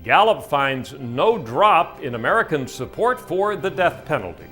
Gallup finds no drop in American support for the death penalty.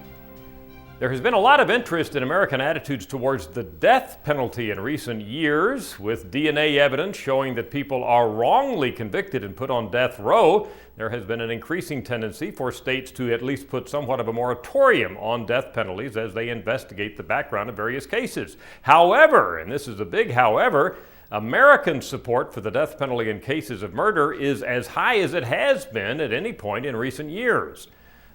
There has been a lot of interest in American attitudes towards the death penalty in recent years, with DNA evidence showing that people are wrongly convicted and put on death row. There has been an increasing tendency for states to at least put somewhat of a moratorium on death penalties as they investigate the background of various cases. However, and this is a big however, American support for the death penalty in cases of murder is as high as it has been at any point in recent years.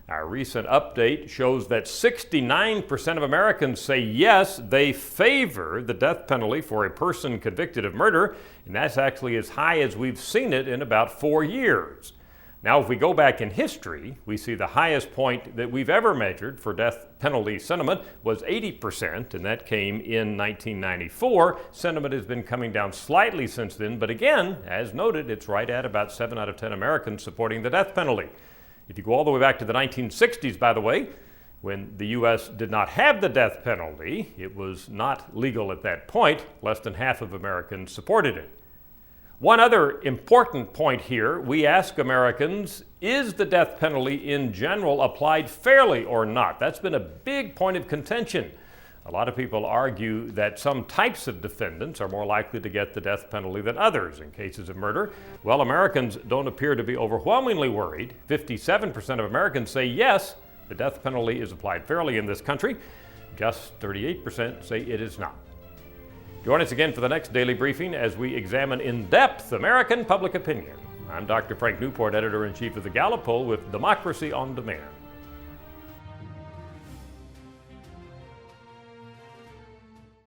Our recent update shows that 69% of Americans say yes, they favor the death penalty for a person convicted of murder, and that's actually as high as we've seen it in about 4 years. Now, if we go back in history, we see the highest point that we've ever measured for death penalty sentiment was 80%, and that came in 1994. Sentiment has been coming down slightly since then, but again, as noted, it's right at about 7 out of 10 Americans supporting the death penalty. If you go all the way back to the 1960s, by the way, when the U.S. did not have the death penalty, it was not legal at that point, less than half of Americans supported it. One other important point here, we ask Americans, is the death penalty in general applied fairly or not? That's been a big point of contention. A lot of people argue that some types of defendants are more likely to get the death penalty than others in cases of murder. Well, Americans don't appear to be overwhelmingly worried. 57% of Americans say yes, the death penalty is applied fairly in this country. Just 38% say it is not. Join us again for the next daily briefing as we examine in depth American public opinion. I'm Dr. Frank Newport, editor-in-chief of the Gallup poll with Democracy on Demand.